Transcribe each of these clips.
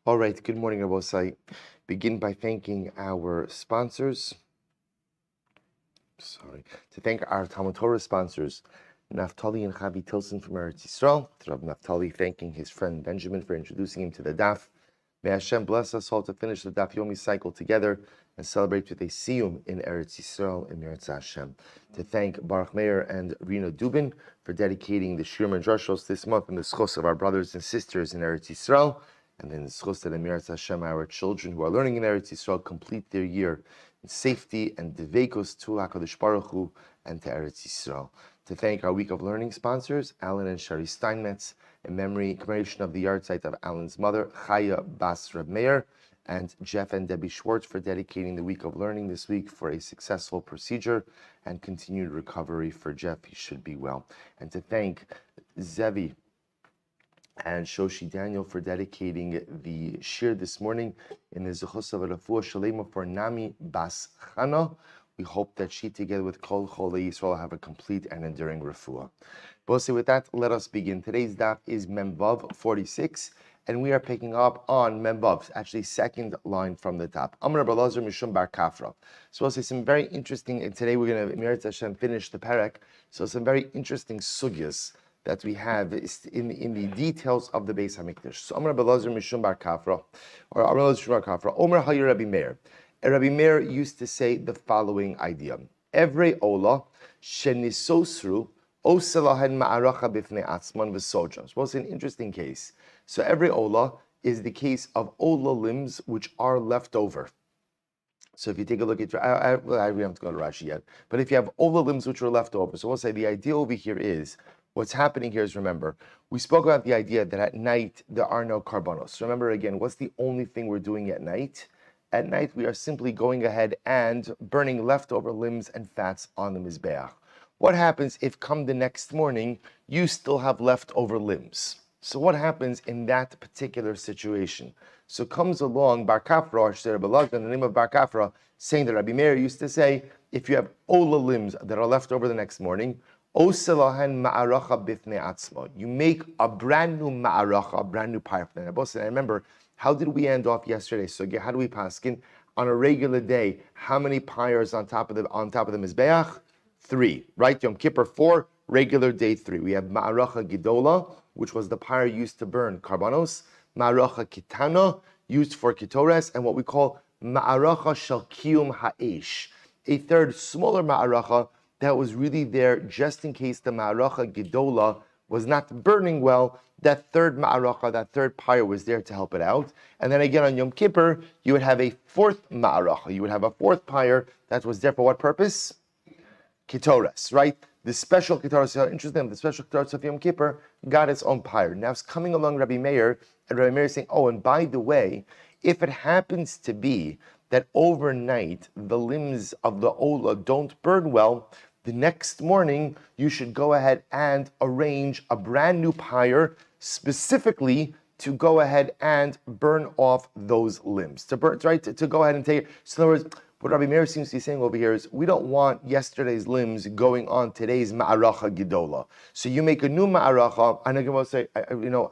All right, good morning, Rabosai. Begin by thanking our sponsors. To thank our Talmud Torah sponsors, Naftoli and Chava Tilson from Eretz Yisrael. Rabbi Naftoli thanking his friend Benjamin for introducing him to the Daf. May Hashem bless us all to finish the Daf Yomi cycle together and celebrate with a siyum in Eretz Yisrael in Eretz Hashem. To thank Baruch Meir and Rena Dubin for dedicating the shiur and drashos this month in the schos of our brothers and sisters in Eretz Yisrael. And then the schos that in Eretz Hashem, our children who are learning in Eretz Yisrael complete their year in safety and devekos to HaKadosh Baruch Hu and to Eretz Yisrael. To thank our week of learning sponsors, Alan and Shari Steinmetz, in commemoration of the yard site of Alan's mother, Chaya Bas Reb Meir, and Jeff and Debbie Schwartz for dedicating the week of learning this week for a successful procedure and continued recovery for Jeff. He should be well. And to thank Zevi and Shoshi Daniel for dedicating the shiur this morning in the Zechus of Refuah Shalema for Nami Bas Chana. We hope that she, together with Kol Cholei Yisrael, have a complete and enduring refuah. But with that, let us begin. Today's daf is Memvav 46, and we are picking up on Memvav, actually second line from the top. Amar Balazar Mishum Bar Kafra. So we'll say some very interesting, and today we're going to, Eretz Hashem, finish the perek. So some very interesting sugyas that we have in the details of the Beis HaMikdash. So Amar Balazar Mishum Bar Kafra, or Amar Balazar Mishum Bar Kafra, Omer Hayir Rabbi Meir. Rabbi Meir used to say the following idea: Every ola shenisosru oselahen ma'aracha bifnei atzman v'soja. So it's an interesting case. So every ola is the case of ola limbs which are left over. So if you take a look at, I haven't to go to Rashi yet, but if you have ola limbs which are left over, so we'll say the idea over here is, what's happening here is, remember, we spoke about the idea that at night there are no karbanos. Remember again, what's the only thing we're doing at night? At night, we are simply going ahead and burning leftover limbs and fats on the Mizbeach. What happens if come the next morning, you still have leftover limbs? So what happens in that particular situation? So comes along Bar Kafra, in the name of Bar Kafra, saying that Rabbi Meir used to say, if you have ola limbs that are left over the next morning, Oselahan ma'aracha bifnei atzma. You make a brand new ma'aracha, a brand new pyre for them. I remember, how did we end off yesterday? So how do we paskin? On a regular day, how many pyres on top of the Mizbeach? 3, right? Yom Kippur 4, regular day 3. We have ma'aracha gidola, which was the pyre used to burn karbanos, ma'aracha kitana, used for kitores, and what we call ma'aracha shel kiyum ha'esh, a third smaller ma'aracha that was really there just in case the ma'aracha gidola was not burning well. That third ma'aracha, that third pyre was there to help it out. And then again on Yom Kippur, you would have a fourth ma'aracha. You would have a fourth pyre that was there for what purpose? Kitores, right? The special kitores, interesting, the special kitores of Yom Kippur got its own pyre. Now it's coming along Rabbi Meir, and Rabbi Meir is saying, oh, and by the way, if it happens to be that overnight the limbs of the ola don't burn well, the next morning you should go ahead and arrange a brand new pyre specifically to go ahead and burn off those limbs. To go ahead and take it. So in other words, what Rabbi Meir seems to be saying over here is, we don't want yesterday's limbs going on today's ma'aracha gidola. So you make a new ma'aracha, and I'm going to say,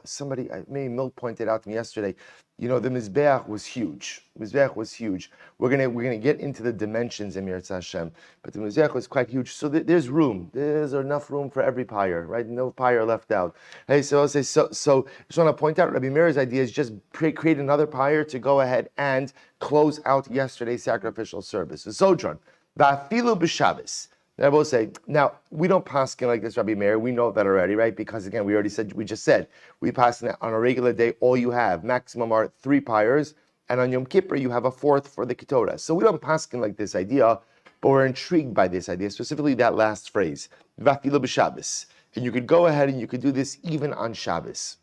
somebody, maybe Milt pointed out to me yesterday, the Mizbeach was huge. We're gonna get into the dimensions in Eretz Hashem, but the Mizbeach was quite huge. So there's room. There's enough room for every pyre, right? No pyre left out. Hey, so I'll say so. I just want to point out Rabbi Meir's idea is just create another pyre to go ahead and close out yesterday's sacrificial service. The Sodron, va'afilu b'Shabbos. I will say, now, we don't paskin like this, Rabbi Meir. We know that already, right? Because again, we just said, we paskin on a regular day, all you have, maximum are 3 pyres, and on Yom Kippur, you have a fourth for the Ketorah. So we don't paskin like this idea, but we're intrigued by this idea, specifically that last phrase, V'afilu b'Shabbos. And you could go ahead and you could do this even on Shabbos.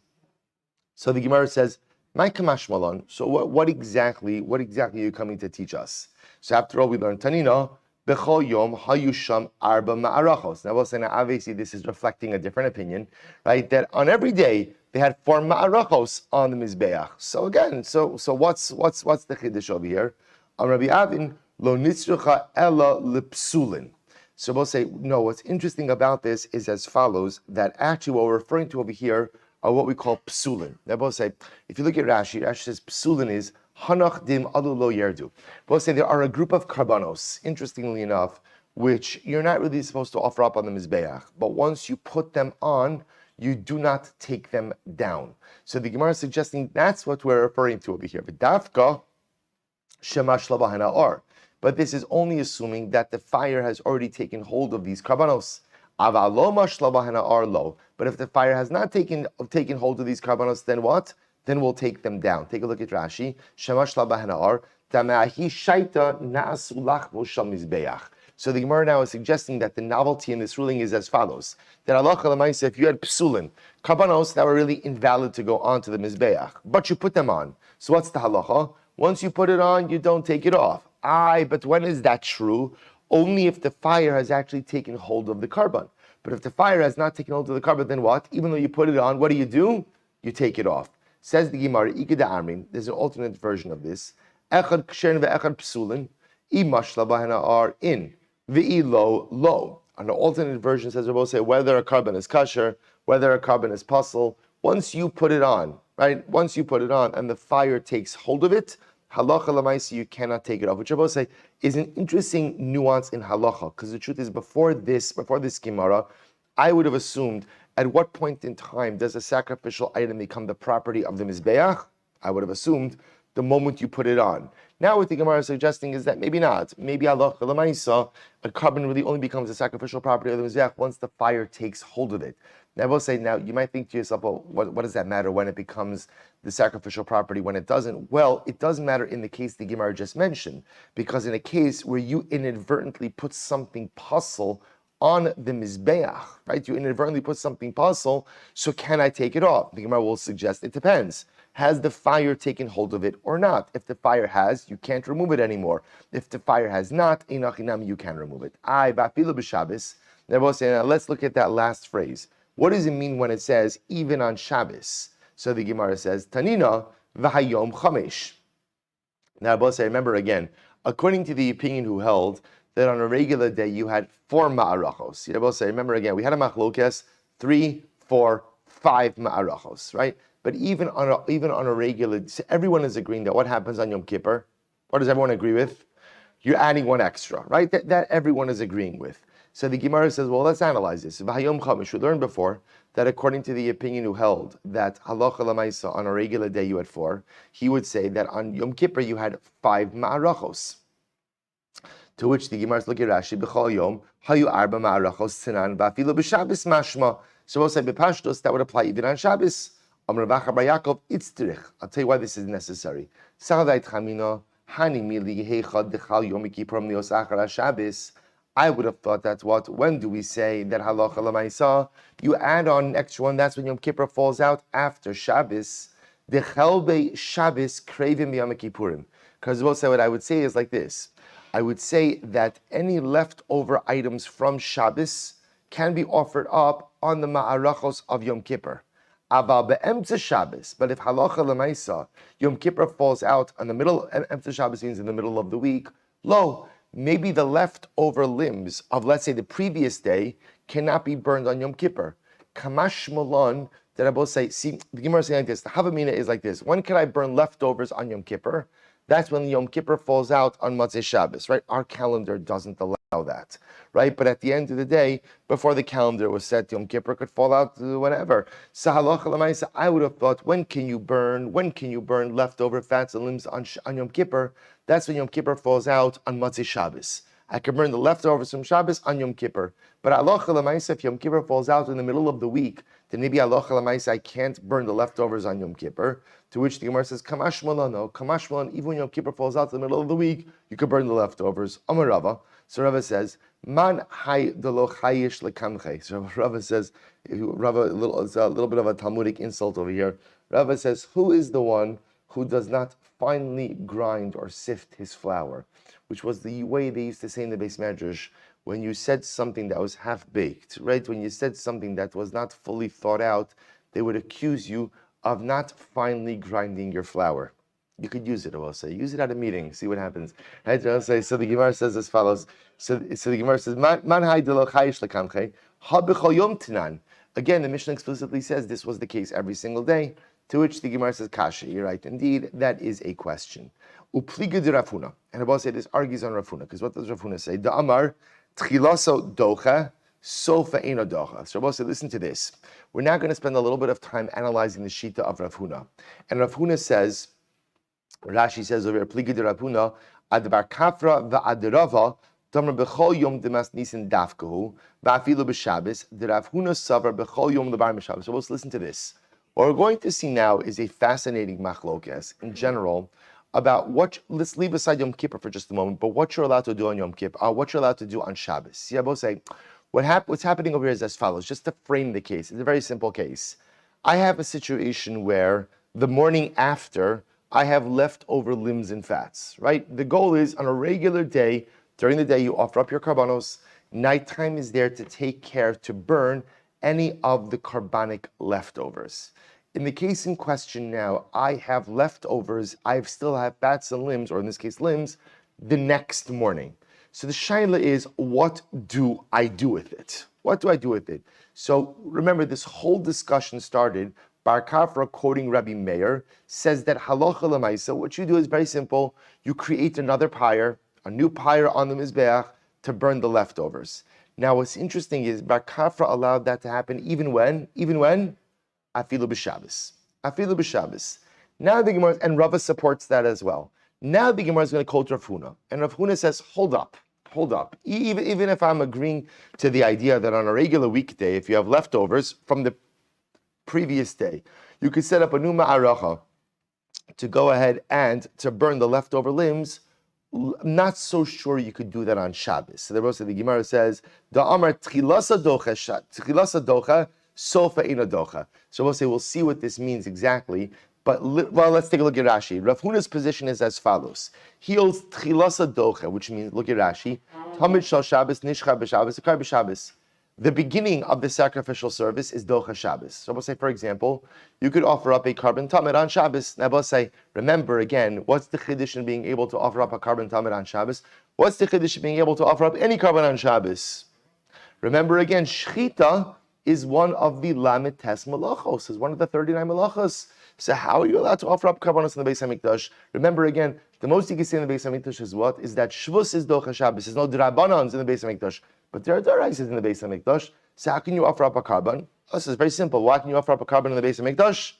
So the Gemara says, my kamash malon. So what exactly are you coming to teach us? So after all, we learned Tanina, B'chol yom hayusham arba ma'arachos. Now, we'll say, obviously, this is reflecting a different opinion, right? That on every day they had 4 ma'arachos on the mizbeach. So again, so what's the chiddush over here? On Rabbi Avin lo nitzrucha ella lipsulin. So we'll say, no. What's interesting about this is as follows: that actually what we're referring to over here are what we call psulin. They both say, if you look at Rashi, Rashi says psulin is hanach dim alu lo yerdu. Both say there are a group of karbanos, interestingly enough, which you're not really supposed to offer up on the Mizbeach, but once you put them on, you do not take them down. So the Gemara is suggesting that's what we're referring to over here. V'dafka shemash labahana or. But this is only assuming that the fire has already taken hold of these karbanos. But if the fire has not taken hold of these karbanos, then what? Then we'll take them down. Take a look at Rashi. So the Gemara now is suggesting that the novelty in this ruling is as follows: that halacha l'maisa, if you had psulin, karbanos that were really invalid to go onto the mizbeach, but you put them on. So what's the halacha? Once you put it on, you don't take it off. But when is that true? Only if the fire has actually taken hold of the carbon. But if the fire has not taken hold of the carbon, then what? Even though you put it on, what do? You take it off. Says the Gemara, there's an alternate version of this. Echad ksherin ve'echad psulin, imash labahana are in, ve'i lo. An alternate version says, we'll say, whether a carbon is kasher, whether a carbon is puzzle, once you put it on, right? Once you put it on and the fire takes hold of it, halacha l'maisa, you cannot take it off. Which I will say is an interesting nuance in halacha, because the truth is, before this Gemara, I would have assumed at what point in time does a sacrificial item become the property of the mizbeach? I would have assumed the moment you put it on. Now what the Gemara is suggesting is that maybe not. Maybe halacha l'maisa, a carbon really only becomes a sacrificial property of the mizbeach once the fire takes hold of it. Now I will say, now you might think to yourself, well, what does that matter when it becomes the sacrificial property, when it doesn't? Well, it doesn't matter in the case the Gemara just mentioned, because in a case where you inadvertently put something puzzle on the mizbeach, right? You inadvertently put something puzzle, so can I take it off? The Gemara will suggest it depends. Has the fire taken hold of it or not? If the fire has, you can't remove it anymore. If the fire has not, you can remove it. Now let's look at that last phrase. What does it mean when it says even on Shabbos? So the Gemara says, Tanina v'hayom chamesh. Now, remember again, according to the opinion who held that on a regular day you had 4 ma'arachos. Remember again, we had a machlokes, 3, 4, 5 ma'arachos, right? But even on a regular, everyone is agreeing that what happens on Yom Kippur, what does everyone agree with? You're adding 1 extra, right? That everyone is agreeing with. So the Gemara says, well, let's analyze this. V'hayom chamesh, we learned before that according to the opinion who held that halacha l'maisa on a regular day you had 4, he would say that on Yom Kippur you had 5 ma'arachos. To which the Gemara look at Rashi, b'chol yom hayu arba ma'arachos tzinan v'afilu b'Shabbos mashma. So we'll say b'pashtos that would apply even on Shabbos. Amar Rav Bar Yaakov itztrich. I'll tell you why this is necessary. Sa'adai tchamina hani mili heichad dechal yom kippur lios achar Shabbos. I would have thought that's what. When do we say that halacha l'maisa? You add on an extra one. That's when Yom Kippur falls out after Shabbos. Dechelbe Shabbos kravim Yom Kippurim. Because we'll say what I would say is like this. I would say that any leftover items from Shabbos can be offered up on the ma'arachos of Yom Kippur. Aval be'emtza Shabbos. But if halacha l'maisa, Yom Kippur falls out on the middle. Emtza Shabbos means in the middle of the week. Lo. Maybe the leftover limbs of, let's say, the previous day cannot be burned on Yom Kippur. Kamash Malon, that I both say, see, the Gemara is saying like this, the Havamina is like this. When can I burn leftovers on Yom Kippur? That's when Yom Kippur falls out on Motzei Shabbos, right? Our calendar doesn't allow that, right? But at the end of the day, before the calendar was set, Yom Kippur could fall out whenever. So halacha l'maisa, I would have thought, when can you burn leftover fats and limbs on Yom Kippur? That's when Yom Kippur falls out on Motzei Shabbos. I can burn the leftovers from Shabbos on Yom Kippur. But halacha l'maisa, if Yom Kippur falls out in the middle of the week, then maybe halacha l'maisa, I can't burn the leftovers on Yom Kippur. To which the Gemara says, Kamash Malon, no, Kamash Malon, even when Yom Kippur falls out in the middle of the week, you could burn the leftovers. Amar Rava. So Rava says, Man hay delo chayish lekamche. So Rava says, it's a little bit of a Talmudic insult over here. Rava says, who is the one who does not finely grind or sift his flour? Which was the way they used to say in the Beis Medrash, when you said something that was half-baked, right? When you said something that was not fully thought out, they would accuse you of not finely grinding your flour. You could use it, I will say. Use it at a meeting, see what happens. Right? So the Gemara says as follows. So the Gemara says, Man hay de lo chayish lekamche, ha b'chol yom tinan. Again, the Mishnah explicitly says this was the case every single day, to which the Gemara says, Kasha, you're right, indeed, that is a question. Upliga de Rav Huna, and Abba said this argues on Rav Huna, because what does Rav Huna say? Da Amar, Tchilaso docha, sofa eno docha. So Abba said, listen to this. We're now going to spend a little bit of time analyzing the Shita of Rav Huna. And Rav Huna says, Rashi says over here, Pliga de Rav Huna, ad bar kafra va'ad rava, Damar b'chol yom demas nisan dafkahu, va'afilu b'Shabbos, the Rav Huna savar b'chol yom lebar b'Shabbos. So let's listen to this. What we're going to see now is a fascinating machlokes in general about what. Let's leave aside Yom Kippur for just a moment, but what you're allowed to do on Yom Kippur, what you're allowed to do on Shabbos. See, I both say what's happening over here is as follows. Just to frame the case, it's a very simple case. I have a situation where the morning after I have leftover limbs and fats. Right. The goal is on a regular day. During the day, you offer up your karbanos. Nighttime is there to take care to burn any of the carbonic leftovers. In the case in question now, I have leftovers. I still have fats and limbs, or in this case, limbs, the next morning. So the shaila is, what do I do with it? What do I do with it? So remember, this whole discussion started, Bar Kafra, quoting Rabbi Meir, says that halacha l'maisa, what you do is very simple. You create another pyre, a new pyre on the Mizbeach to burn the leftovers. Now, what's interesting is Bar Kafra allowed that to happen even when? Afilu b'Shabbos. Afilu b'Shabbos. Now the Gemara, and Rava supports that as well. Now the Gemara is going to quote Rav Huna. And Rav Huna says, hold up. Even if I'm agreeing to the idea that on a regular weekday, if you have leftovers from the previous day, you could set up a new ma'aracha to go ahead and to burn the leftover limbs. I'm not so sure you could do that on Shabbos. So the Gemara says, "Da Amar tchilasa docha, sofa ena docha." So we'll say we'll see what this means exactly. But let's take a look at Rashi. Rav Huna's position is as follows: he holds tchilasa docha, which means, look at Rashi, Tamid shal Shabbos nishcha b'Shabbos akar b'Shabbos. The beginning of the sacrificial service is docha Shabbos. So we'll say, for example, you could offer up a carbon tamid on Shabbos. Now we'll say, remember again, what's the chiddush in being able to offer up a carbon tamid on Shabbos? What's the chiddush in being able to offer up any carbon on Shabbos? Remember again, shchita is one of the lamed tes malachos, is one of the 39 malachos. So how are you allowed to offer up karbanos in the Beis Hamikdash? Remember again, the most you can say in the Beis Hamikdash is what? Is that shvus is docha Shabbos. There's no drabanans in the Beis Hamikdash. But there are daraises in the Beis Hamikdash. So how can you offer up a carbon? This is very simple. Why can you offer up a carbon in the Beis Hamikdash?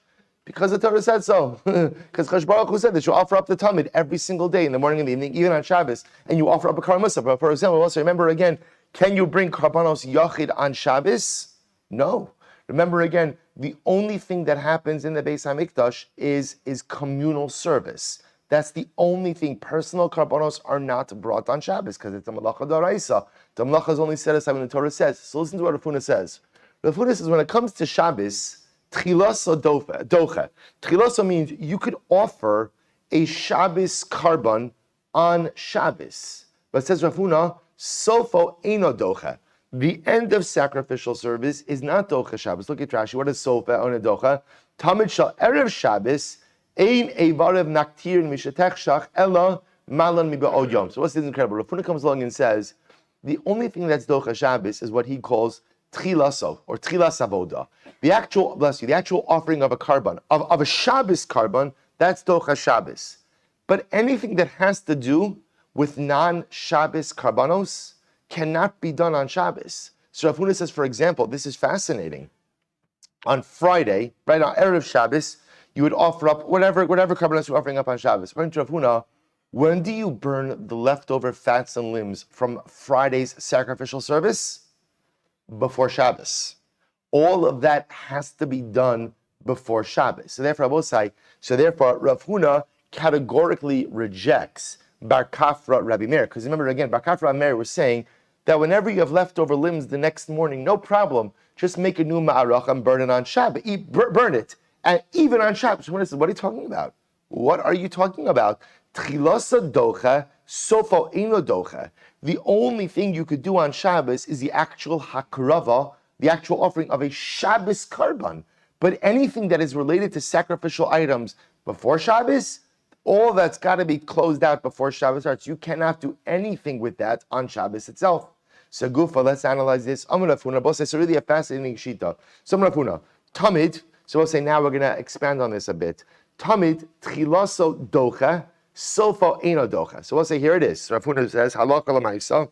Because the Torah said so. Because Chash Baruch Hu said that you offer up the Talmud every single day, in the morning and the evening, even on Shabbos, and you offer up a carbon musaf. But for example, also remember again, can you bring karbanos yachid on Shabbos? No. Remember again, the only thing that happens in the Beis Hamikdash is communal service. That's the only thing. Personal karbanos are not brought on Shabbos because it's a malacha d'oraisa. The malacha is only set aside when the Torah says. So listen to what Rav Huna says. Rav Huna says when it comes to Shabbos, tchilaso docha. Tchilaso means you could offer a Shabbos carbon on Shabbos. But says Rav Huna, sofo eno docha. The end of sacrificial service is not docha Shabbos. Look at Rashi. What is sofa on a docha? Tamid shal erev Shabbos. Ein eivarev naktir mishatechshach ella malan mibaod yom. So what's this incredible? Rav Huna comes along and says the only thing that's docha Shabbos is what he calls tchilaso or tchilas avoda. The actual offering of a carbon of a Shabbos carbon, that's docha Shabbos. But anything that has to do with non-Shabbos karbanos cannot be done on Shabbos. So Rav Huna says, for example, this is fascinating. On Friday, right on Erev Shabbos, you would offer up whatever karbanos you're offering up on Shabbos. According to Rav Huna, when do you burn the leftover fats and limbs from Friday's sacrificial service? Before Shabbos. All of that has to be done before Shabbos. So therefore, Rav Huna categorically rejects Bar Kafra Rabbi Meir. Because remember again, Bar Kafra Rabbi Meir was saying that whenever you have leftover limbs the next morning, no problem. Just make a new ma'arach and burn it on Shabbos. Burn it. And even on Shabbos. What are you talking about? What are you talking about? Tchilasa docha, sofo eno docha. The only thing you could do on Shabbos is the actual hakrava, the actual offering of a Shabbos karban. But anything that is related to sacrificial items before Shabbos, all that's got to be closed out before Shabbos starts. You cannot do anything with that on Shabbos itself. So Gufa, let's analyze this. Amar Rav Huna, both say it's really a fascinating shita. So Rav Huna, Tamid. So we'll say now we're going to expand on this a bit. Tamid tchilaso docha, sofo eno docha. So we'll say here it is. Rav Huna says halakha l'maisa.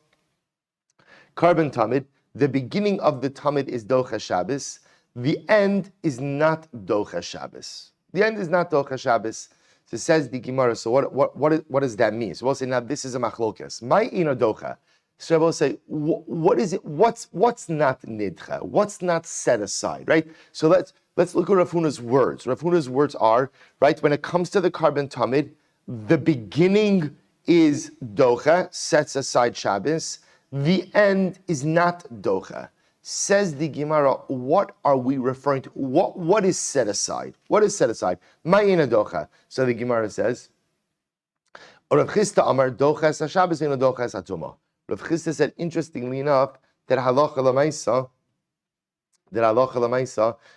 Carbon tamid. The beginning of the tamid is docha Shabbos. The end is not docha Shabbos. The end is not docha Shabbos. So says the Gemara. So what does that mean? So we'll say now this is a machlokas. My eno docha. So we'll say what is it? What's not nidcha? What's not set aside? Right. So let's look at Rav Huna's words. Rav Huna's words are right when it comes to the carbon tamid. The beginning is docha, sets aside Shabbos. The end is not docha. Says the Gemara, what are we referring to? What is set aside? What is set aside? Ma'ina docha. So the Gemara says, Rav Chisda Amar docha es Shabbos ina docha es hatuma. Rav Chisda said, interestingly enough, that halacha l'maisa,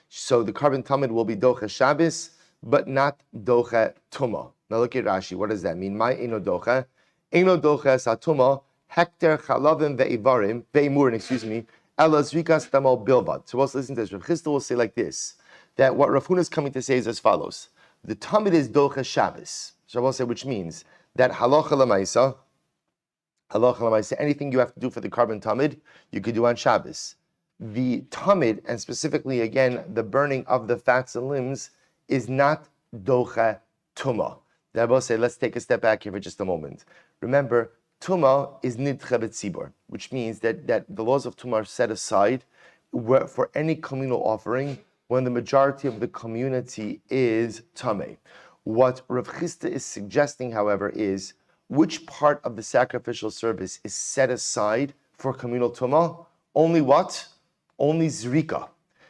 so the carbon tamid will be docha Shabbos, but not docha tuma. Now look at Rashi. What does that mean? Ma'ina docha. Ino docha es hatuma. Hector chalavim ve'imurin, excuse me, elas rikas tamol bilvad. So let's listen to this. Rav Chisda will say like this, that what Rav Huna is coming to say is as follows. The tamid is docha Shabbos. So I will say, which means that halacha l'maisa, anything you have to do for the carbon tamid, you could do on Shabbos. The tamid, and specifically again, the burning of the fats and limbs, is not docha tuma. That I will say, let's take a step back here for just a moment. Remember, Tuma is nidcha b'tzibur, which means that the laws of Tuma are set aside for any communal offering when the majority of the community is Tameh. What Rav Chisda is suggesting, however, is which part of the sacrificial service is set aside for communal Tuma? Only what? Only Zrika.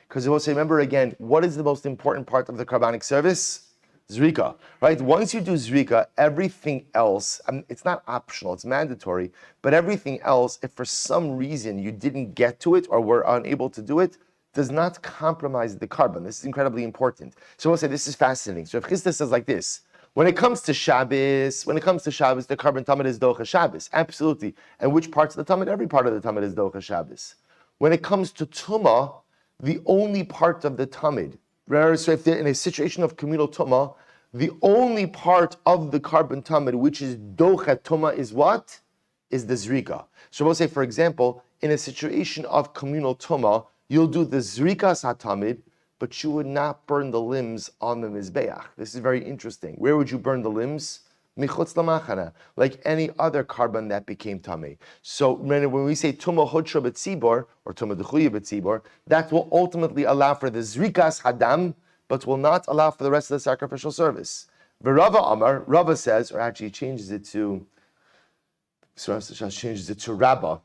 Because we will say, remember again, what is the most important part of the carbonic service? Zrika, right? Once you do Zrika, everything else, it's not optional, it's mandatory, but everything else, if for some reason you didn't get to it or were unable to do it, does not compromise the carbon. This is incredibly important. So we'll say this is fascinating. So if Chisda says like this, when it comes to Shabbos, the carbon tamid is docha Shabbos, absolutely. And which parts of the tamid? Every part of the tamid is docha Shabbos. When it comes to Tuma, the only part of the tamid, so if they're in a situation of communal tuma, the only part of the carbon tamid which is docha tuma is what? Is the zrika. So we'll say, for example, in a situation of communal tuma, you'll do the zrika satamid, but you would not burn the limbs on the mizbeach. This is very interesting. Where would you burn the limbs? Michutz lamachana, like any other carbon that became tamei. So when we say tuma hodsha b'tzibor or tuma dechuya b'tzibor, that will ultimately allow for the zrikas hadam, but will not allow for the rest of the sacrificial service. Rava Amar, Rava says, or actually changes it to Rabba.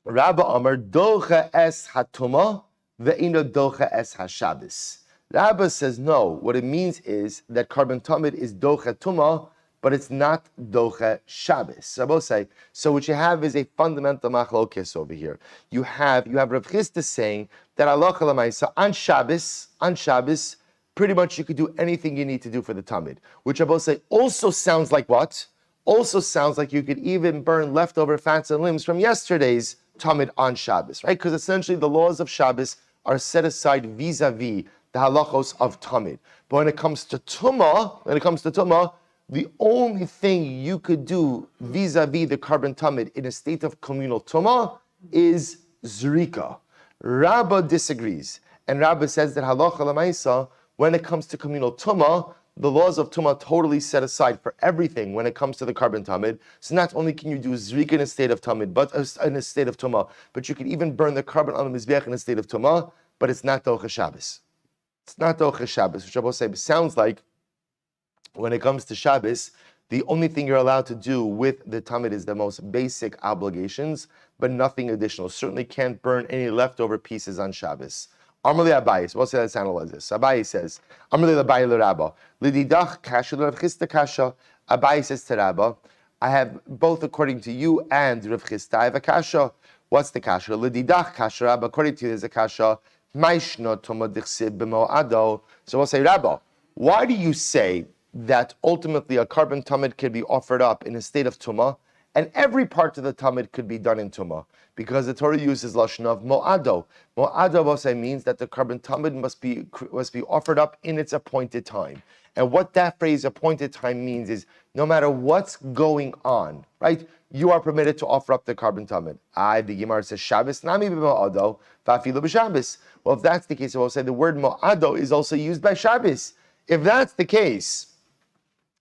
Rabba Amar docha es hatuma ve'ino docha es hashabis. Rabba says no. What it means is that carbon tamid is docha tuma, but it's not docha Shabbos. So I will say, so what you have is a fundamental machlokes over here. You have Rav Chisda saying that halacha l'maisa on Shabbos, pretty much you could do anything you need to do for the tamid. Which I will say also sounds like what? Also sounds like you could even burn leftover fats and limbs from yesterday's tamid on Shabbos, right? Because essentially the laws of Shabbos are set aside vis-a-vis the halachos of tamid. But when it comes to tuma, the only thing you could do vis-a-vis the carbon tamid in a state of communal tuma is zrika. Rabba disagrees, and Rabba says that halacha l'maisa, when it comes to communal tuma, the laws of tuma totally set aside for everything when it comes to the carbon tamid. So not only can you do zrika in a state of tamid, but in a state of tuma, but you can even burn the carbon on the mizbeach in a state of tuma, but it's not docha Shabbos. It's not docha Shabbos, which I will say sounds like when it comes to Shabbos, the only thing you're allowed to do with the tamid is the most basic obligations, but nothing additional. Certainly can't burn any leftover pieces on Shabbos. Amrli Abayi, so we'll say let's analyze this. Abayi says, Amrli Abayi l'Rabba, l'didach kasha l'Rav Chisda kasha. Abayi says to Rabba, I have both according to you and Rav Chisda, I have a kasha. What's the kasha? L'didach kasha, Rabba, according to you there's a kasha. Maishno toma dichsib b'mo'ado. So we'll say, Rabba, why do you say that ultimately a carbon tamid could be offered up in a state of tumah, and every part of the tamid could be done in tumah? because the Torah uses lashon of mo'ado. Mo'ado means that the carbon tamid must be offered up in its appointed time. And what that phrase appointed time means is no matter what's going on, right? You are permitted to offer up the carbon tamid. The Gemara says Shabbos nami b'mo'ado v'afilu b'Shabbos. Well, if that's the case, we'll say the word mo'ado is also used by Shabbos. If that's the case,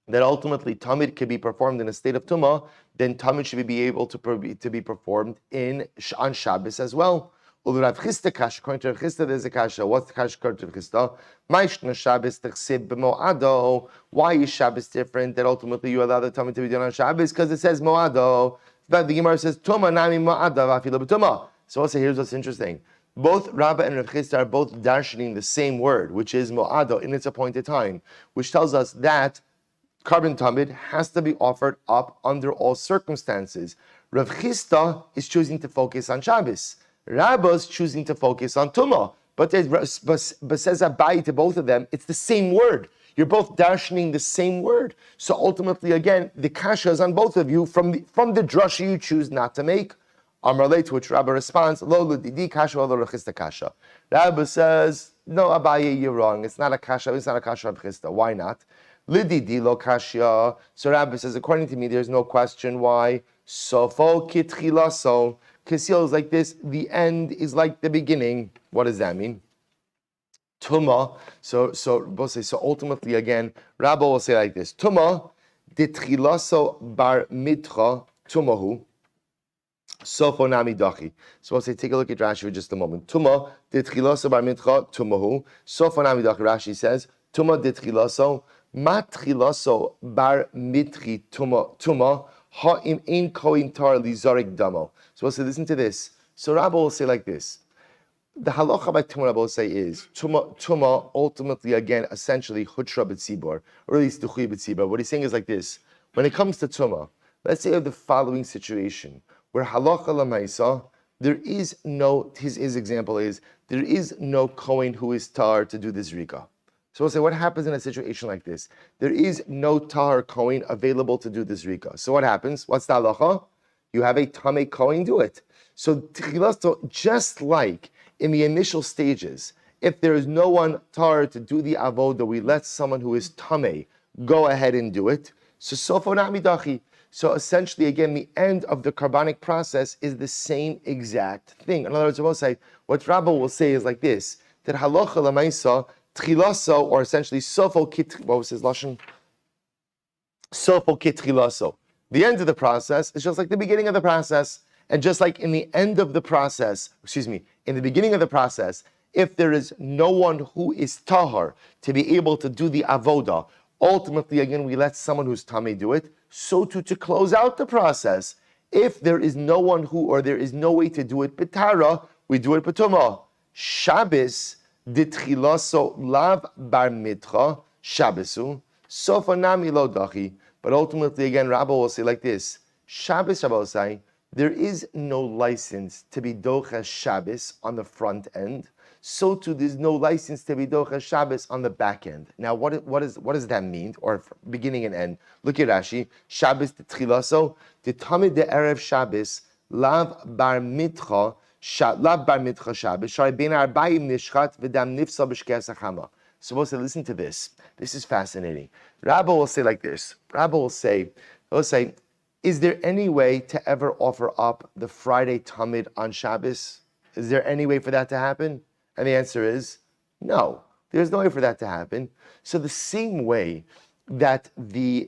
that ultimately tamid can be performed in a state of tumah, then tamid should be able to be performed on Shabbos as well. Rav Chisda kasha, according to Rav Chisda, there's a kasha. What's the kasha according to Rav Chisda? Ma'ishna Shabbos t'chsib b'mo'ado. Why is Shabbos different? That ultimately you allow the tamid to be done on Shabbos because it says mo'ado. But the Gemara says tumah nami mo'ado v'afilu b'tumah. So also here's what's interesting. Both Rabbah and Rav Chisda are both darshaning the same word, which is mo'ado in its appointed time, which tells us that carbon tamid has to be offered up under all circumstances. Rav Chisda is choosing to focus on Shabbos. Rabbah's choosing to focus on tumah. But says Abai to both of them, it's the same word. You're both darshaning the same word. So ultimately, again, the kasha is on both of you from the drasha you choose not to make. Amar to which Rabbah responds, Lo l'didi kasha lo Rav Chisda kasha. Rabbah says, no, Abaye, you're wrong. It's not a kasha of Rav Chisda. Why not? L'didi lo kasha. So Rabbah says, according to me, there's no question why. Sofo kitchilaso. Kisil is like this. The end is like the beginning. What does that mean? Tuma. So ultimately, again, Rabbah will say like this. Tuma ditchilaso bar mitcha tumahu. Sofo nami dachi. So we'll say, take a look at Rashi for just a moment. Tuma ditchilaso bar mitcha tumahu. Sofo nami dachi. Rashi says, Tuma ditchilaso matchilaso bar mitchi tuma. Ha'im ein koin tar lizarik damo. So we'll say, listen to this. So Rabbah will say like this. The halacha by Tumah, Rabbah will say is, Tumah ultimately, again, essentially, hutra b'tzibor, or at least duchui b'tzibor. What he's saying is like this. When it comes to Tumah, let's say you have the following situation, where halacha l'maisa, there is no, his example is, there is no kohen who is tar to do this rika. So we'll say, what happens in a situation like this? There is no tahar kohen available to do this rika. So what happens? What's the halacha? You have a tamei kohen do it. So just like in the initial stages, if there is no one tahar to do the avodah, we let someone who is tamei go ahead and do it. So sofo namidachi. So essentially, again, the end of the carbonic process is the same exact thing. In other words, we'll say, what Rabbah will say is like this, that halacha l'maisa, tchilaso, or essentially sofo kit, what was his lashon? Sofo kit tchilaso. The end of the process is just like the beginning of the process. And just like in the end of the process, in the beginning of the process, if there is no one who is tahar to be able to do the avodah, ultimately, again, we let someone who's tamei do it. So too, to close out the process, if there is no one who, or there is no way to do it b'tara, we do it b'tumah. Shabbos, ditchilaso lav bar mitcha, Shabbosu, sofa nami lo dachi. But ultimately, again, Rabbah will say like this, Shabbos, Rabbah will say, there is no license to be docha Shabbos on the front end. So too, there's no license to be docha Shabbos on the back end. Now, what does that mean? Or beginning and end? Look at Rashi. Shabbos t'tchilaso, t'tamid de'erev Shabbos, lav bar mitcha Shabbos, shari ben arba'im nishchat v'dam nifsa b'shkei hachama. So we'll say, listen to this. This is fascinating. Rabbah will say like this. Rabbah will say, is there any way to ever offer up the Friday Tamid on Shabbos? Is there any way for that to happen? And the answer is no. There's no way for that to happen. So the same way that the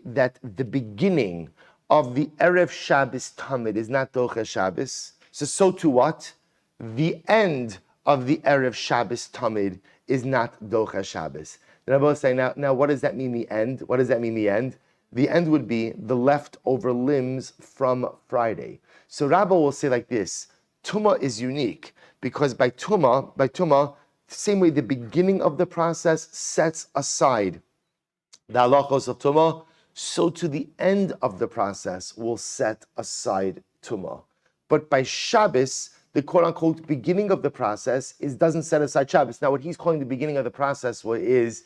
beginning of the Erev Shabbos Tamid is not Docha Shabbos, so too what? The end of the Erev Shabbos Tamid is not Docha Shabbos. The Rebbe will say, now what does that mean, the end? What does that mean, the end? The end would be the leftover limbs from Friday. So Rabbah will say like this, Tumah is unique, because by Tumah, same way the beginning of the process sets aside the halachos of Tumah, so to the end of the process will set aside Tumah. But by Shabbos, the quote-unquote beginning of the process doesn't set aside Shabbos. Now what he's calling the beginning of the process is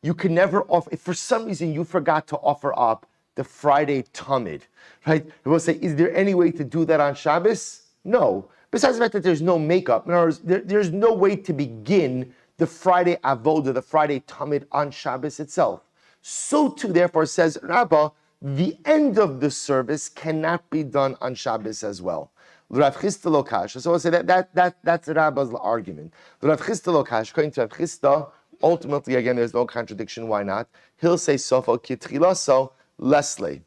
you can never offer, if for some reason you forgot to offer up the Friday Tamid, right? We'll say, is there any way to do that on Shabbos? No. Besides the fact that there's no makeup, in other words, there's no way to begin the Friday Avodah, the Friday Tamid on Shabbos itself. So too, therefore, says Rabbah, the end of the service cannot be done on Shabbos as well. Rav Chisda lo kash. So I'll say that's Rabbah's argument. Rav Chisda lo kash. According to Rav Chisda, ultimately, again, there's no contradiction. Why not? He'll say sofo kitchilaso leslie.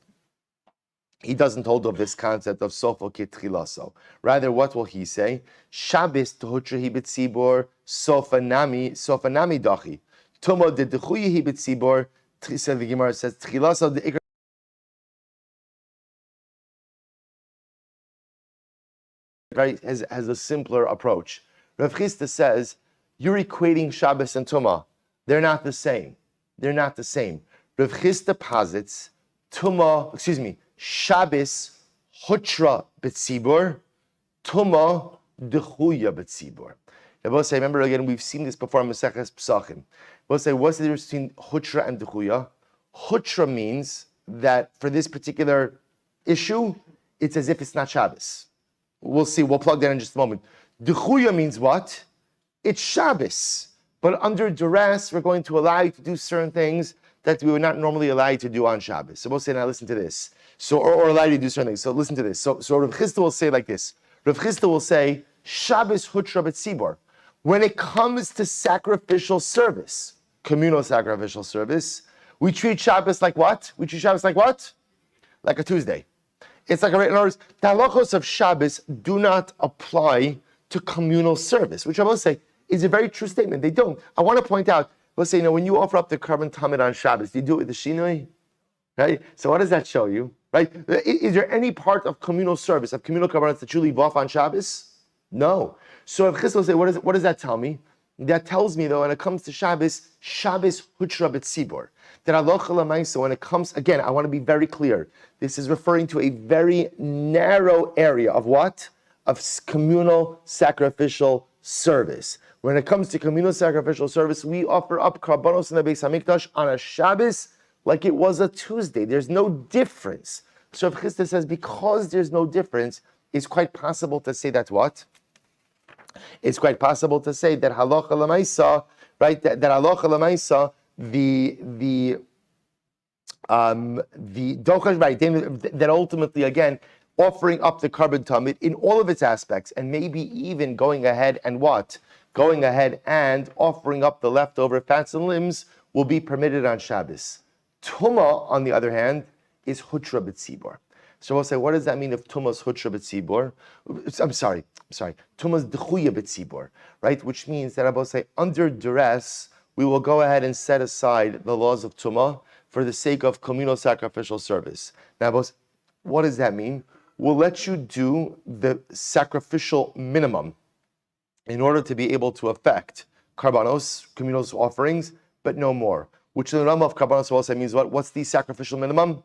He doesn't hold of this concept of sofo kitchilaso. Rather, what will he say? Shabbos tohutrahi b'tzibor sofanami dachi. Tomo de dechuyi b'tzibor. So the Gemara says tchilaso the has a simpler approach. Rav Chisda says, you're equating Shabbos and Tumah. They're not the same. They're not the same. Rav Chisda posits, Shabbos hutra b'tzibur, Tumah dechuya b'tzibur. Now, we'll say, remember again, we've seen this before in Maseches Pesachim. We'll say, what's the difference between hutra and dechuya? Hutra means that for this particular issue, it's as if it's not Shabbos. We'll see. We'll plug that in just a moment. Dechuya means what? It's Shabbos. But under duress, we're going to allow you to do certain things that we would not normally allow you to do on Shabbos. So we'll say, now listen to this. So, or allow you to do certain things. So listen to this. So Rav Chisda will say like this. Rav Chisda will say, Shabbos hutra b'tzibor. When it comes to sacrificial service, communal sacrificial service, we treat Shabbos like what? We treat Shabbos like what? Like a Tuesday. It's like, in other words, the halachos of Shabbos do not apply to communal service, which I will say is a very true statement. They don't. I want to point out, let's say, when you offer up the carbon tamid on Shabbos, do you do it with the shinui? Right? So what does that show you? Right? Is there any part of communal service, of communal carbon that you leave off on Shabbos? No. So if Chis will say, what does that tell me? That tells me, though, when it comes to Shabbos, Shabbos hutra b'tzibor. That halacha l'maisa, when it comes, again, I want to be very clear. This is referring to a very narrow area of what? Of communal sacrificial service. When it comes to communal sacrificial service, we offer up karbanos in the Beis Hamikdash on a Shabbos like it was a Tuesday. There's no difference. So if Chisda says, because there's no difference, it's quite possible to say that what? It's quite possible to say that halacha l'maisa, right? That halacha l'maisa, the dochash, right? That ultimately, again, offering up the carbon tamid in all of its aspects, and maybe even going ahead and what? Going ahead and offering up the leftover fats and limbs will be permitted on Shabbos. Tumah, on the other hand, is hutra b'tzibor. So we'll say, what does that mean if Tumah's hutra b'tzibor? I'm sorry. Tumah's dechuya b'tzibor, right? Which means that I will say, under duress, we will go ahead and set aside the laws of Tumah for the sake of communal sacrificial service. Now, what does that mean? We'll let you do the sacrificial minimum in order to be able to affect karbanos, communal offerings, but no more. Which in the realm of karbanos also means what? What's the sacrificial minimum?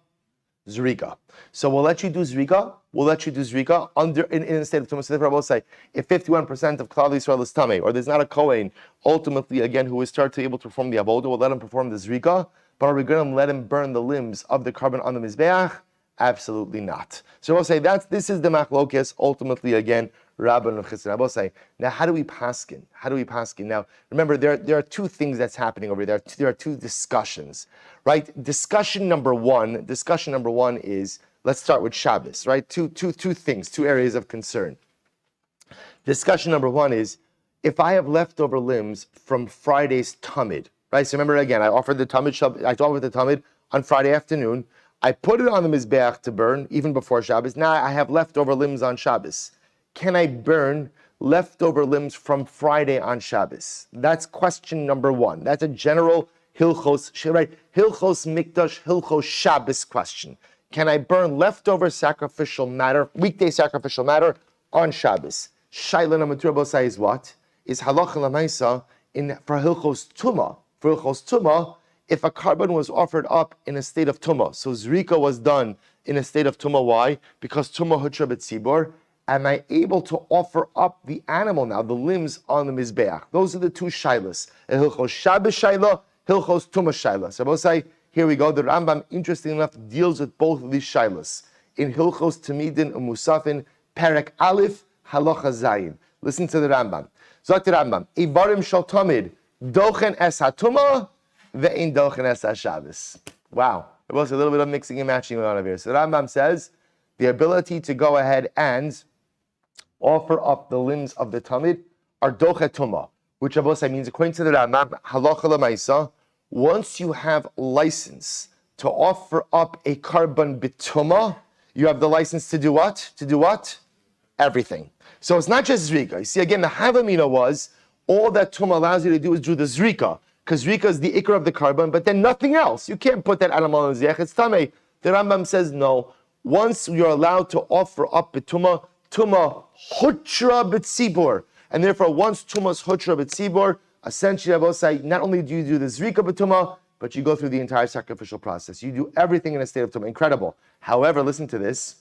Zrika. So we'll let you do Zrika. We'll let you do Zrika in a state of Tumah. So therefore, I will say, if 51% of Klal Yisrael is Tameh, or there's not a Kohen, ultimately, again, who is started to be able to perform the Avodah, we'll let him perform the Zrika, but are we going to let him burn the limbs of the carbon on the Mizbeach? Absolutely not. So we'll say this is the Machlokes, ultimately, again, Rabban and Chisda. I will say, now how do we paskin? Now, remember, there are two things that's happening over there. There are two discussions, right? Discussion number one is, let's start with Shabbos, right? Two things, two areas of concern. Discussion number one is, if I have leftover limbs from Friday's Tamid, right? So remember, again, I offered the Tamid on Friday afternoon. I put it on the Mizbeach to burn, even before Shabbos. Now I have leftover limbs on Shabbos. Can I burn leftover limbs from Friday on Shabbos? That's question number one. That's a general Hilchos, right? Hilchos Mikdash, Hilchos Shabbos question. Can I burn leftover sacrificial matter, weekday sacrificial matter, on Shabbos? Shaila number two is what? Is halacha l'maisa for Hilchos Tumah. For Hilchos Tumah, if a carbon was offered up in a state of Tumah, so Zrika was done in a state of Tumah, why? Because Tumah hutra b'tzibor. Am I able to offer up the animal now, the limbs on the Mizbeach? Those are the two shailas. Hilchos Shabbos shaila, Hilchos Tumah shaila. So I will say, here we go. The Rambam, interesting enough, deals with both of these shailas. In Hilchos Tamidin and Musafin, Perek Aleph, halacha zayin. Listen to the Rambam. Zok the Rambam. Ivarim shel tamid dochen es hatuma ve'in dochen es haShabbos. Wow. There was a little bit of mixing and matching going on over here. So the Rambam says the ability to go ahead and offer up the limbs of the tamid are dochet tumah, which Abosai means, according to the Rambam, halacha l'maisa, once you have license to offer up a carbon bituma, you have the license to do what? To do what? Everything. So it's not just zrika. You see, again, the havamina was all that tumah allows you to do is do the zrika, because zrika is the ikar of the carbon, but then nothing else. You can't put that animal in zech. It's tamei. The Rambam says no. Once you're allowed to offer up bituma, tuma hutra b'tzibur, and therefore once tuma's hutra b'tzibur, essentially I will say not only do you do the zrika b'tuma, but you go through the entire sacrificial process. You do everything in a state of tumah. Incredible. However, listen to this.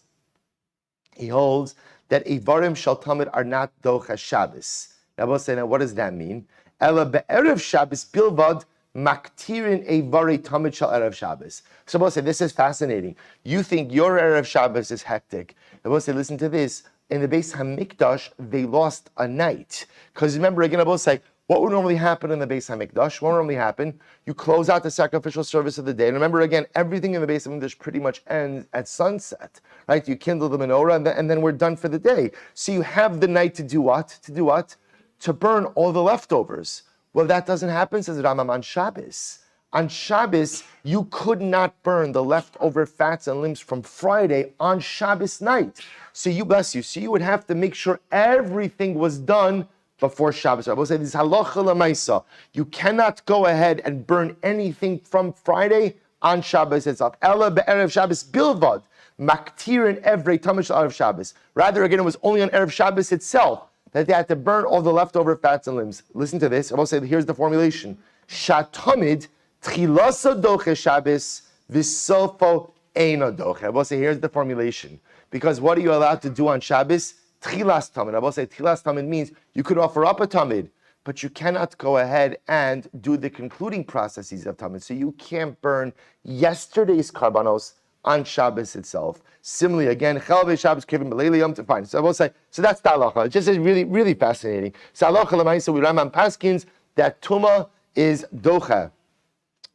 He holds that Ivarim shel tamid are not docha Shabbos. Now we'll say, now what does that mean? Ela be'erev Shabbos bilvad maktirin Ivari tamid shel erev Shabbos. So we'll say, this is fascinating. You think your erev Shabbos is hectic. Now we'll say, listen to this. In the Beis Hamikdash, they lost a night. Because remember, again, I will say, what would normally happen in the Beis Hamikdash? What would normally happen? You close out the sacrificial service of the day. And remember, again, everything in the Beis Hamikdash pretty much ends at sunset, right? You kindle the menorah, and then we're done for the day. So you have the night to do what? To do what? To burn all the leftovers. Well, that doesn't happen, says Rambam, on Shabbos. On Shabbos, you could not burn the leftover fats and limbs from Friday on Shabbos night. So you, bless you, so you would have to make sure everything was done before Shabbos. I will say this halacha l'maisa. You cannot go ahead and burn anything from Friday on Shabbos itself. Ela be'erev Shabbos bilvad maktirin evrei tamish of Shabbos. Rather, again, it was only on erev Shabbos itself that they had to burn all the leftover fats and limbs. Listen to this. I will say here's the formulation: shatamid tchilasa doche Shabbos v'sofo eino doche. I will say here's the formulation, because what are you allowed to do on Shabbos? Tchilas tamid. I will say tchilas tamid means you could offer up a tamid, but you cannot go ahead and do the concluding processes of tamid. So you can't burn yesterday's karbanos on Shabbos itself. Similarly, again, chalvei Shabbos kivim b'leili yom tefine. So I will say, so that's the halacha. It just is really, really fascinating. So halacha l'maisa, we Rambam paskins that tuma is docha,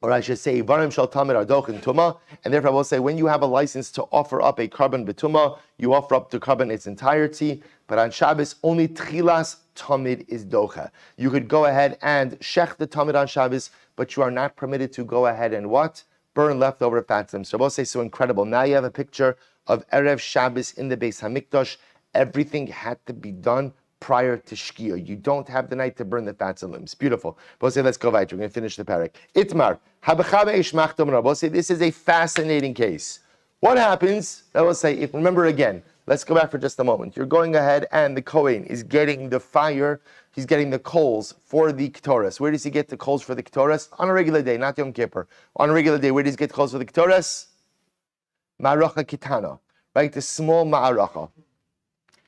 or I should say, Ivarim shel tamid are dochin tuma, and therefore I will say, when you have a license to offer up a carbon betuma, you offer up the carbon in its entirety, but on Shabbos, only tchilas tamid is docha. You could go ahead and shech the tamid on Shabbos, but you are not permitted to go ahead and what? Burn leftover fats. So I will say, so incredible. Now you have a picture of Erev Shabbos in the Beis Hamikdash. Everything had to be done prior to Shkia. You don't have the night to burn the fats and limbs. Beautiful. We'll say, let's go weiter. We're going to finish the parak. Itmar. We'll say, this is a fascinating case. What happens? I will say, if remember again, let's go back for just a moment. You're going ahead and the Kohen is getting the fire, he's getting the coals for the Ketores. Where does he get the coals for the Ketores? On a regular day, not Yom Kippur. On a regular day, where does he get coals for the Ketores? Ma'aracha Kitana, right? The small Ma'aracha.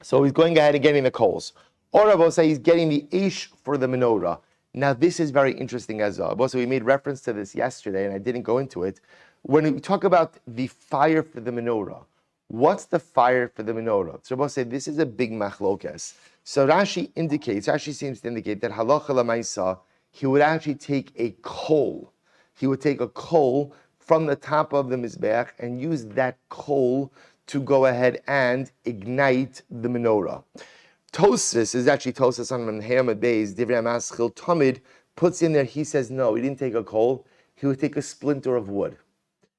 So he's going ahead and getting the coals. Or I will say he's getting the ish for the menorah. Now this is very interesting as well. So we made reference to this yesterday and I didn't go into it. When we talk about the fire for the menorah, what's the fire for the menorah? So we'll say this is a big machlokes. So Rashi seems to indicate that halacha l'maisa, he would actually take a coal. He would take a coal from the top of the mizbeach and use that coal to go ahead and ignite the menorah. Tosfos is actually Tosfos on Menheimet Beis, Divrei Maschil Tamid, puts in there, he says, no, he didn't take a coal, he would take a splinter of wood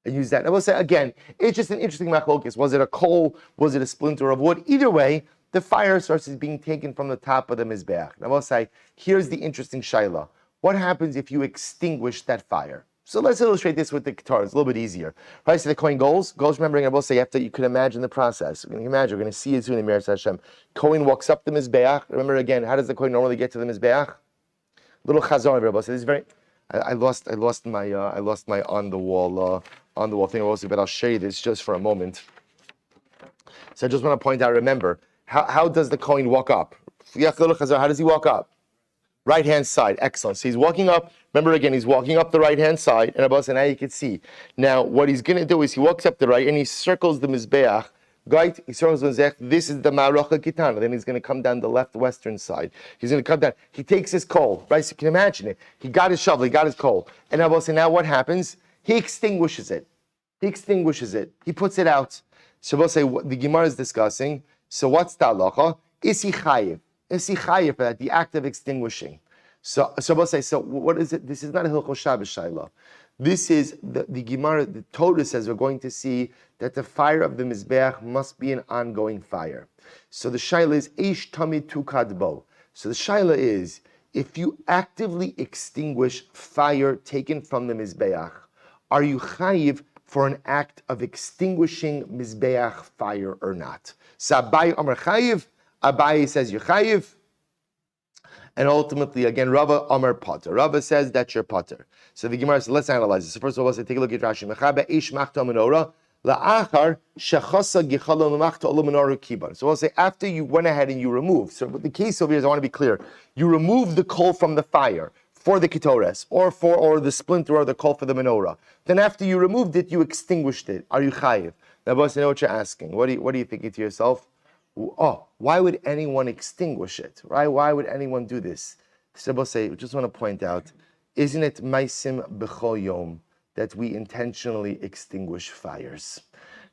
and use that. And I will say, again, it's just an interesting machlokes. Was it a coal? Was it a splinter of wood? Either way, the fire source is being taken from the top of the mizbeach. And I will say, here's the interesting shaila. What happens if you extinguish that fire? So let's illustrate this with the guitar. It's a little bit easier. Right, so the Kohen goes, remembering, I will say, you can imagine the process. We're going to see it soon in Eretz Hashem. Kohen walks up the Mizbeach. Remember again, how does the Kohen normally get to the Mizbeach? Little chazon, everybody. So this is very, I lost my on the wall thing also, but I'll show you this just for a moment. So I just want to point out, remember, how does the Kohen walk up? Little chazon, how does he walk up? Right hand side, excellent. So he's walking up. Remember again, he's walking up the right hand side, and now you can see. Now what he's going to do is he walks up the right and he circles the mizbeach Gait, this is the Ma'arocha Kitana. Then he's going to come down the left western side. He's going to come down. He takes his coal, right? So you can imagine it. He got his shovel, he got his coal. And I will say, now what happens? He extinguishes it. He puts it out. So we'll say, what the Gemara is discussing. So what's the halacha? Is he chayiv? Is he chayiv for that? The act of extinguishing. So we'll say, so what is it? This is not a Hilchos Shabbos Shaila. This is the Gemara, the Torah says we're going to see that the fire of the Mizbeach must be an ongoing fire. So the Shaila is, Eish Tamid Tukad Bo. So the Shaila is, if you actively extinguish fire taken from the Mizbeach, are you chayiv for an act of extinguishing Mizbeach fire or not? So Abaye Amar chayiv, Abaye says you're chayiv. And ultimately, again, Rava Amar Potter. Rava says that's your Potter. So the Gemara says, let's analyze this. So first of all, let's take a look at Rashi. Mechabe ish machta menorah la'achar shechasa gichala l'machta ola menorah kiban. So we'll say after you went ahead and you removed. So the case over here is, I want to be clear. You removed the coal from the fire for the ketores, or the splinter or the coal for the menorah. Then after you removed it, you extinguished it. Are you chayiv? Now, boss, I know what you're asking. What are you thinking to yourself? Oh, why would anyone extinguish it? Right? Why would anyone do this? So we'll say, I just want to point out, isn't it maisim b'chol yom that we intentionally extinguish fires?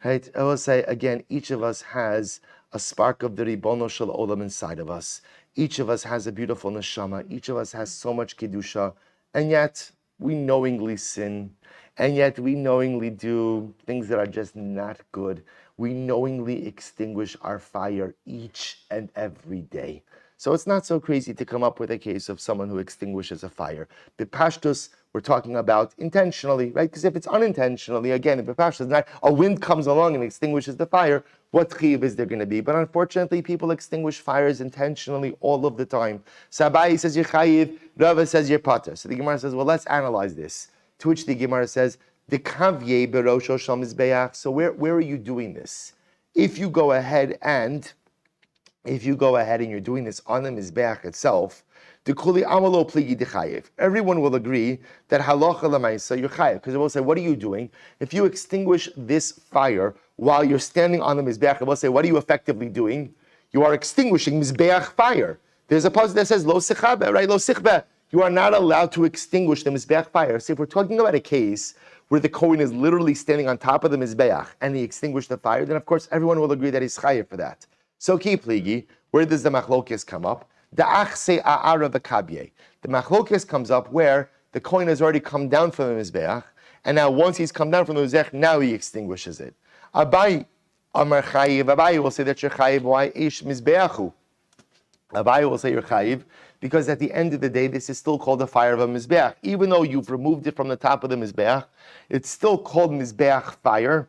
Right? I will say again, each of us has a spark of the Ribono Shel Olam inside of us. Each of us has a beautiful neshama. Each of us has so much kedusha, and yet we knowingly sin, and yet we knowingly do things that are just not good. We knowingly extinguish our fire each and every day. So it's not so crazy to come up with a case of someone who extinguishes a fire. B'pashtus, we're talking about intentionally, right? Because if it's unintentionally, again, b'pashtus, not a wind comes along and extinguishes the fire, what chiyuv is there going to be? But unfortunately, people extinguish fires intentionally all of the time. Sabai says you're chayiv, Rava says you're pater. So the Gemara says, well, let's analyze this. To which the Gemara says, the kavye berosho shel mizbeach. So where are you doing this? If you go ahead and you're doing this on the mizbeach itself, the kuli amalo pligi dechayev. Everyone will agree that halacha lemaisa you're chayev, because they will say, what are you doing? If you extinguish this fire while you're standing on the mizbeach, they will say, what are you effectively doing? You are extinguishing mizbeach fire. There's a passage that says lo sichabe, right? Lo sichbe. You are not allowed to extinguish the mizbeach fire. So if we're talking about a case where the Kohen is literally standing on top of the mizbeach and he extinguished the fire, then of course everyone will agree that he's chayev for that. So keep pligi, where does the machlokes come up? The achse a'ara v'kabye. The machlokes comes up where the Kohen has already come down from the mizbeach, and now once he's come down from the mizbeach, now he extinguishes it. Abai amar chayiv. Abai will say that you're chayiv. Why ish mizbeachu? Abai will say you're chayiv because at the end of the day, this is still called the fire of a mizbeach. Even though you've removed it from the top of the mizbeach, it's still called mizbeach fire,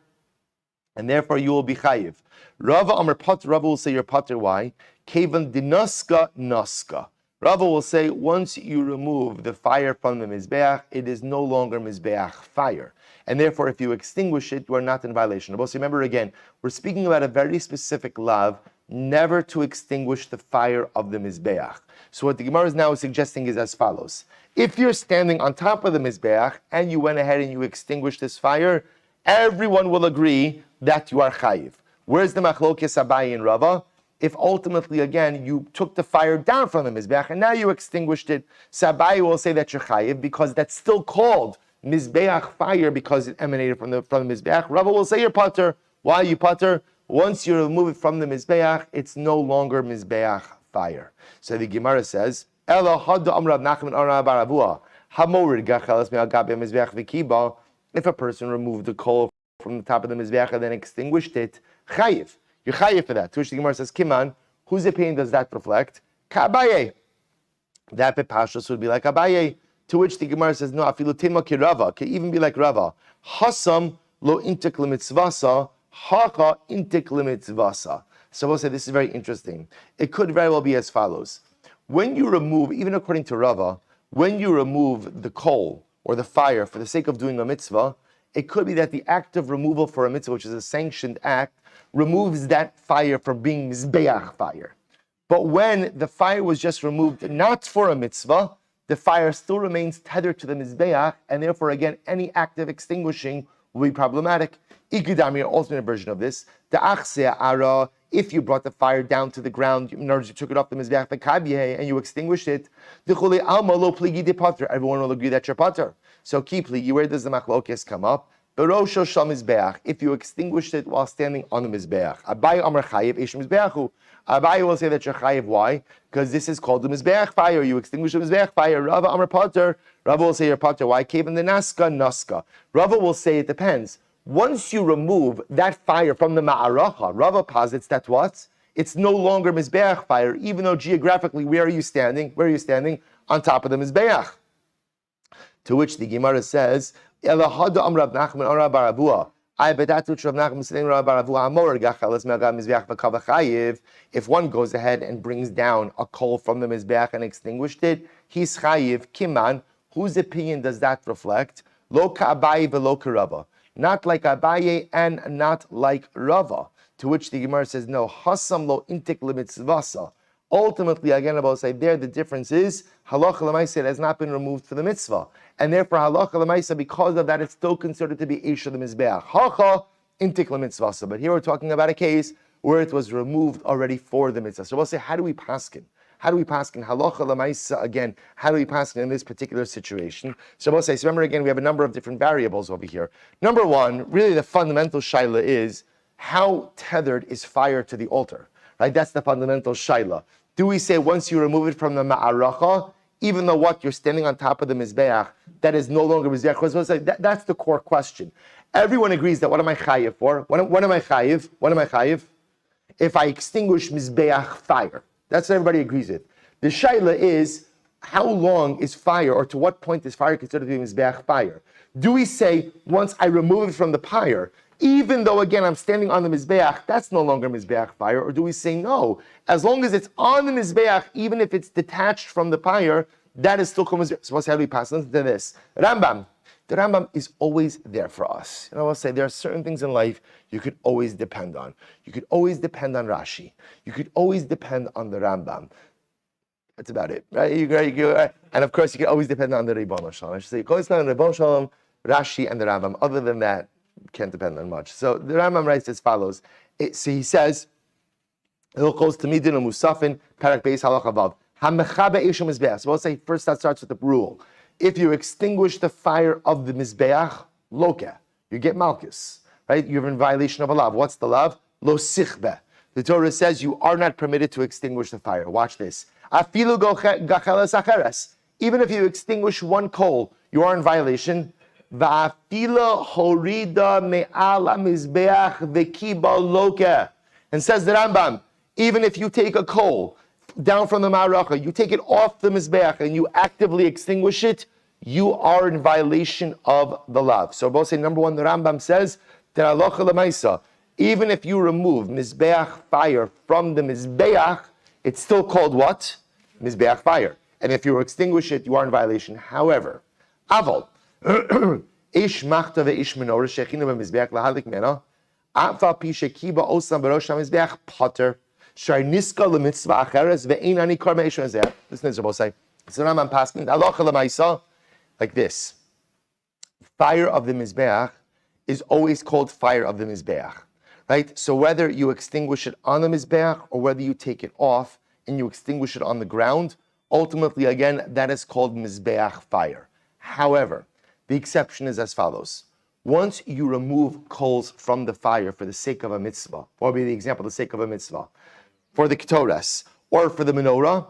and therefore you will be chayiv. Rava Amar Pater, Rava will say you're Pater. Why? Kevan dinaska naska. Rava will say once you remove the fire from the mizbeach, it is no longer mizbeach fire, and therefore if you extinguish it, you are not in violation. But remember again, we're speaking about a very specific law, never to extinguish the fire of the mizbeach. So what the Gemara is now suggesting is as follows: if you're standing on top of the mizbeach and you went ahead and you extinguished this fire, everyone will agree that you are chayiv. Where's the machlokes Abaye and Rava? If ultimately, again, you took the fire down from the mizbeach and now you extinguished it, so Abaye will say that you're chayiv because that's still called mizbeach fire because it emanated from the mizbeach. Rava will say you're pater. Why are you pater? Once you remove it from the mizbeach, it's no longer mizbeach fire. So the Gemara says, Ela hadda amrav Nachman arna baravua hamorid gachelas me'agabe mizbeach v'kiba. If a person removed the coal from the top of the mizbeach and then extinguished it, chayiv. You're chayiv for that. To which the Gemara says, Kiman, whose opinion does that reflect? Ka'abaye. That bepashos would be like Abaye. To which the Gemara says, no, afilu tima ki Rava, can even be like Rava. Hasam lo intik limitzvasa, haka intik limitzvasa. So we'll say this is very interesting. It could very well be as follows. When you remove, even according to Rava, when you remove the coal or the fire for the sake of doing a mitzvah, it could be that the act of removal for a mitzvah, which is a sanctioned act, removes that fire from being mizbeach fire. But when the fire was just removed not for a mitzvah, the fire still remains tethered to the mizbeach, and therefore again any act of extinguishing will be problematic. Ikudami, an alternate version of this. If you brought the fire down to the ground, in other words, you took it off the mizbeach and you extinguished it, everyone will agree that you're pater. So keep pligi, where does the machlokes come up? If you extinguished it while standing on the mizbeach. Abaye will say that you're chayiv. Why? Because this is called the mizbeach fire. You extinguish the mizbeach fire. Rava Amar Pater. Rava will say you're pater. Why? Cave the naska. Rava will say it depends. Once you remove that fire from the ma'aracha, Rava posits that what? It's no longer mizbeach fire, even though geographically, where are you standing? Where are you standing? On top of the mizbeach. To which the Gemara says, if one goes ahead and brings down a coal from the mizbeach and extinguished it, he's chayiv. Kiman, whose opinion does that reflect? Lo ka'abaye velo k'Rava. Not like Abaye and not like Rava. To which the Gemara says, no, hasam lo intik lemitzvasa. Ultimately, again, I will say there the difference is halacha l'maisa has not been removed for the mitzvah, and therefore halacha l'maisa, because of that, it's still considered to be isha the mizbeach. Hacha intik lemitzvasa. But here we're talking about a case where it was removed already for the mitzvah. So we'll say, how do we paskin? How do we paskin halacha l'maisa again? How do we paskin in this particular situation? So we'll say, so remember again, we have a number of different variables over here. Number one, really the fundamental shaila is how tethered is fire to the altar, right? That's the fundamental shaila. Do we say once you remove it from the ma'aracha, even though what you're standing on top of the mizbeach, that is no longer mizbeach? We'll say that's the core question. Everyone agrees that what am I chayiv for? What am I chayiv? What am I chayiv? If I extinguish mizbeach fire. That's what everybody agrees with. The shaila is, how long is fire, or to what point is fire considered to be mizbeach fire? Do we say, once I remove it from the pyre, even though, again, I'm standing on the mizbeach, that's no longer mizbeach fire? Or do we say, no, as long as it's on the mizbeach, even if it's detached from the pyre, that is still called mizbeach. So how do we pass? Listen to this. Rambam. The Rambam is always there for us. And I will say there are certain things in life you could always depend on. You could always depend on Rashi. You could always depend on the Rambam. That's about it, right? And of course, you can always depend on the Ribbon Shalom. I should say you can always depend on the Ribbon Shalom, Rashi, and the Rambam. Other than that, you can't depend on much. So the Rambam writes as follows. So he says, Hilchos Tamidin Musafin, Parak Beis Halacha Vav. HaMechabe Eisham Mizbeach. So we'll say first that starts with the rule. If you extinguish the fire of the Mizbeach, Loka, you get Malchus, right? You're in violation of a lav. What's the lav? Lo sichbe. The Torah says you are not permitted to extinguish the fire. Watch this. Afilu gacheles acheres. Even if you extinguish one coal, you are in violation. Va'afila horida me'ala mizbeach v'kiba loka. And says the Rambam, even if you take a coal down from the ma'aracha, you take it off the mizbeach and you actively extinguish it, you are in violation of the lav. So both say, number one, the Rambam says that halacha l'maisa, even if you remove mizbeach fire from the mizbeach, it's still called what? Mizbeach fire. And if you extinguish it, you are in violation. However, aval, ish machta ve'ish menorah shechina b'mizbeach lahalik mena, afa pi shekiba osam b'rosh ha'mizbeach potter, shar niska l'mitzvah acheres ve'ein ani kar me'ishon zeh. Listen to this, both say. So Rambam paskin, halacha l'maisa, like this. Fire of the mizbeach is always called fire of the mizbeach. Right? So whether you extinguish it on the mizbeach or whether you take it off and you extinguish it on the ground, ultimately, again, that is called mizbeach fire. However, the exception is as follows. Once you remove coals from the fire for the sake of a mitzvah, or be the example, the sake of a mitzvah, for the ketores, or for the menorah,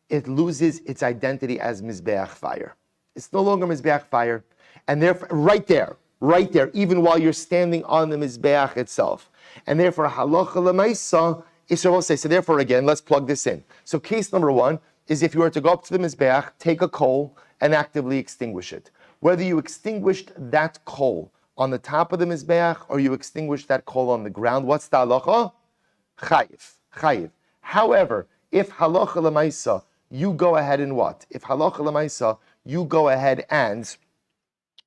it loses its identity as mizbeach fire. It's no longer mizbeach fire. And therefore, right there, even while you're standing on the mizbeach itself. And therefore, halacha l'maisa is supposed to say, so therefore again, let's plug this in. So case number one is if you were to go up to the mizbeach, take a coal, and actively extinguish it. Whether you extinguished that coal on the top of the mizbeach or you extinguished that coal on the ground, what's the halacha? Chayiv. However, if halacha l'maisa, you go ahead and what? If halacha l'maisa, you go ahead and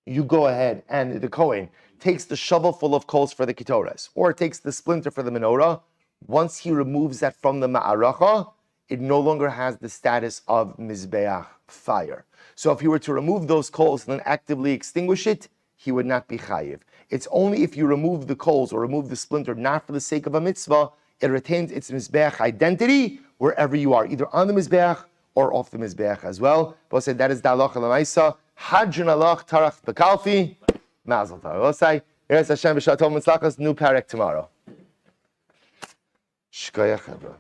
the Kohen takes the shovel full of coals for the ketores, or takes the splinter for the menorah, once he removes that from the ma'aracha, it no longer has the status of mizbeach fire. So if he were to remove those coals and then actively extinguish it, he would not be chayiv. It's only if you remove the coals or remove the splinter, not for the sake of a mitzvah, it retains its mizbeach identity wherever you are, either on the mizbeach or off the mizbeach as well. We'll say that is the halacha l'maisa. Hadjun alach tarach bekalfi. Mazel tov. We'll say, Eretz Hashem b'shat tov mitzlachas, new parak tomorrow. Shkoyach.